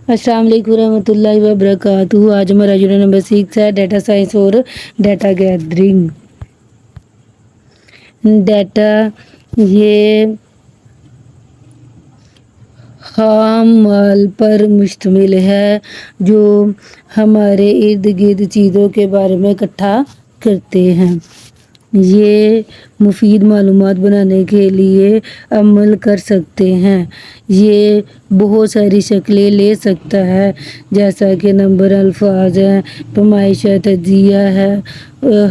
अस्सलाम वालेकुम रहमतुल्लाहि व बरकातुहू। आज हमारा यूनिट नंबर 6 है डाटा साइंस और डाटा गैदरिंग। डाटा ये खाम माल पर मुश्तमिल है जो हमारे इर्द गिर्द चीज़ों के बारे में इकट्ठा करते हैं। ये मुफीद मालूमात बनाने के लिए अमल कर सकते हैं। ये बहुत सारी शक्लें ले सकता है, जैसा कि नंबर, अल्फाज हैं, पैमाइश है, तज्जिया है,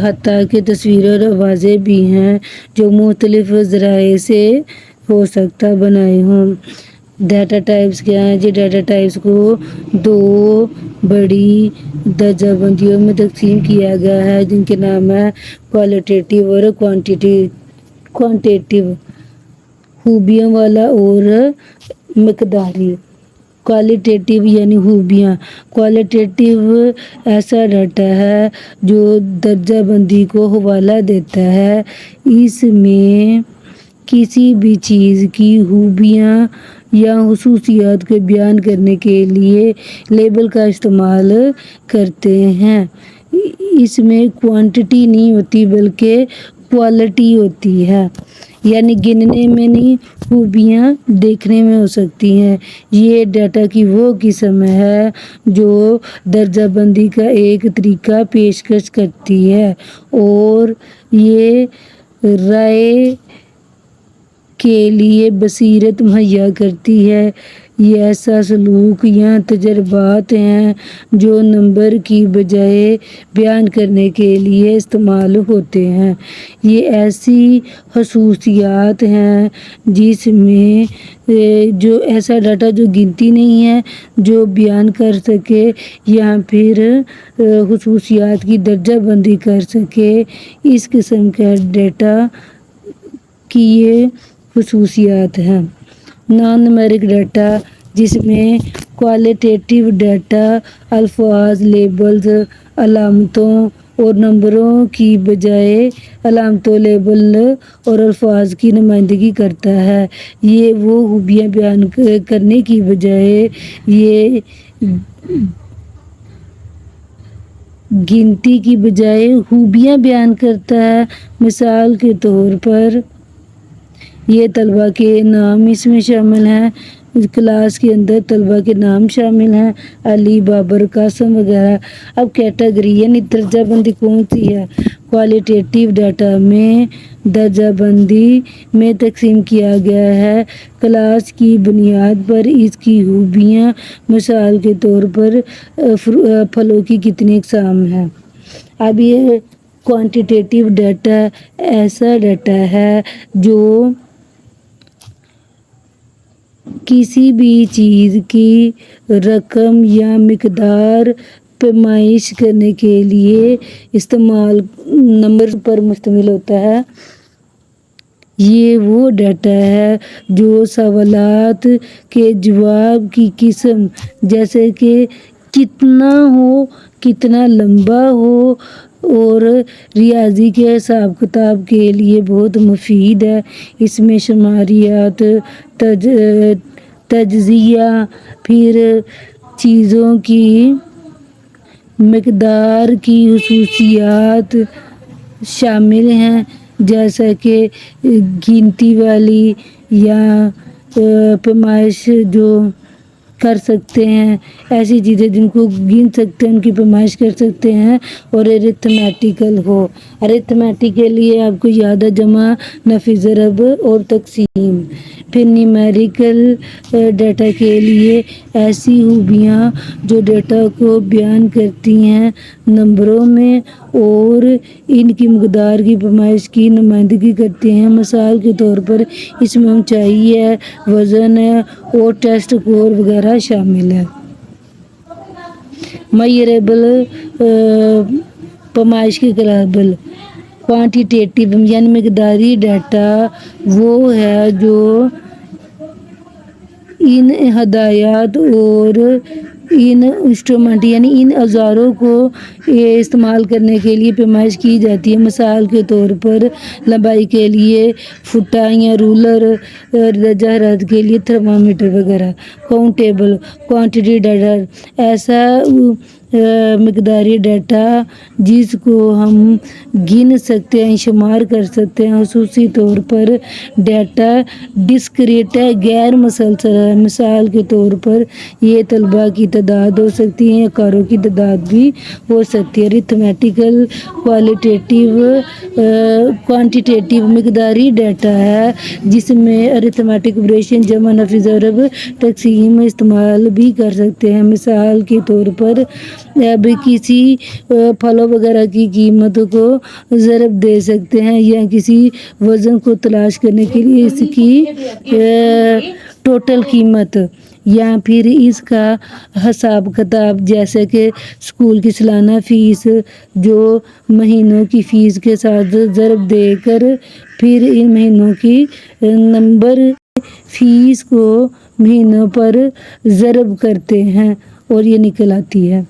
हत्ता कि तस्वीरें और आवाज़ें भी हैं जो मुख्तलिफ ज़राए से हो सकता बनाए हों। डाटा टाइप्स क्या हैं जी? डाटा टाइप्स को दो बड़ी दर्जाबंदियों में तकसीम किया गया है, जिनके नाम है क्वालिटेटिव और क्वांटिटेटिव, खूबियों वाला और मकदारी। क्वालिटेटिव यानी खूबियाँ। क्वालिटेटिव ऐसा डाटा है जो दर्जाबंदी को हवाला देता है। इसमें किसी भी चीज़ की खूबियाँ या खुसूसियात को बयान करने के लिए लेबल का इस्तेमाल करते हैं। इसमें क्वांटिटी नहीं होती बल्कि क्वालिटी होती है, यानी गिनने में नहीं, खूबियाँ देखने में हो सकती हैं। ये डाटा की वो किस्म है जो दर्जाबंदी का एक तरीका पेशकश करती है और ये राय के लिए बसीरत मुहैया करती है। ये ऐसा सलूक या तजर्बात हैं जो नंबर की बजाय बयान करने के लिए इस्तेमाल होते हैं। ये ऐसी खसूसियात हैं जिसमें जो ऐसा डाटा जो गिनती नहीं है, जो बयान कर सके या फिर खसूसियात की दर्जाबंदी कर सके, इस किस्म का डाटा की ये खसूसियात हैं। नॉन न्यूमेरिक डाटा, जिसमें क्वालिटेटिव डाटा अल्फाज, लेबल्स, अलामतों और नंबरों की बजाय अलामतों, लेबल और अल्फाज की नुमाइंदगी करता है। ये वो खूबियाँ बयान करने की बजाय ये गिनती की बजाय खूबियाँ बयान करता है। मिसाल के तौर पर ये तलबा के नाम इसमें शामिल हैं। क्लास के अंदर तलबा के नाम शामिल हैं, अली, बाबर, कासम वगैरह। अब कैटेगरी यानी दर्जाबंदी कौन सी है? क्वालिटेटिव डाटा में दर्जाबंदी में तकसीम किया गया है क्लास की बुनियाद पर इसकी खूबियाँ। मिसाल के तौर पर फलों की कितनी अक़साम हैं। अब ये क्वांटिटेटिव डाटा ऐसा डाटा है जो किसी भी चीज़ की रकम या मिकदार पैमाइश करने के लिए इस्तेमाल नंबर पर मुश्तमिल होता है। ये वो डाटा है जो सवालात के जवाब की किस्म, जैसे कि कितना हो, कितना लंबा हो और रियाजी के हिसाब किताब के लिए बहुत मुफीद है। इसमें शुमारियात, तज्जिया, फिर चीज़ों की मिकदार की खुसूसियात शामिल हैं, जैसा कि गिनती वाली या पैमाइश जो कर सकते हैं, ऐसी चीज़ें जिनको गिन सकते हैं उनकी पैमाइश कर सकते हैं। और अरिथमेटिकल हो, अरिथमेटिक के लिए आपको याद है जमा, नफी, ज़रब और तकसीम। फिर न्यूमेरिकल डाटा के लिए ऐसी खूबियाँ जो डाटा को बयान करती हैं नंबरों में और इनकी मकदार की पैमाइश की नुमाइंदगी करती हैं। मिसाल के तौर पर इसमें ऊंचाई है, वज़न है और टेस्ट स्कोर वगैरह शामिल है। मेजरेबल पैमाइश के काबिल क्वांटिटेटिव यानी मकदारी डाटा वो है जो ان ہدایات اور ان انسٹرومنٹ یعنی ان اوزاروں کو استعمال کرنے کے لیے پیمائش کی جاتی ہے۔ مثال کے طور پر لمبائی کے لیے فٹا یا رولر، درجہ حرارت کے لیے تھرمامیٹر وغیرہ۔ کاؤنٹیبل کوانٹٹی ڈیٹا ایسا مقداری ڈیٹا جس کو ہم گن سکتے ہیں، شمار کر سکتے ہیں۔ خصوصی طور پر ڈیٹا ڈسکریٹ ہے، غیر مسلسل ہے۔ مثال کے طور پر یہ طلباء کی تعداد ہو سکتی ہے یا کاروں کی تعداد بھی ہو سکتی ہے۔ ارتھمیٹیکل کوانٹیٹیو مقداری ڈیٹا ہے جس میں ارتھمیٹک آپریشن جمع، نفی، ضرب، تقسیم استعمال بھی کر سکتے ہیں۔ مثال کے طور پر اب کسی پھلوں وغیرہ کی قیمت کو ضرب دے سکتے ہیں یا کسی وزن کو تلاش کرنے کے لیے اس کی ٹوٹل قیمت یا پھر اس کا حساب کتاب، جیسے کہ اسکول کی سالانہ فیس جو مہینوں کی فیس کے ساتھ ضرب دے کر پھر ان مہینوں کی نمبر فیس کو مہینوں پر ضرب کرتے ہیں اور یہ نکل آتی ہے۔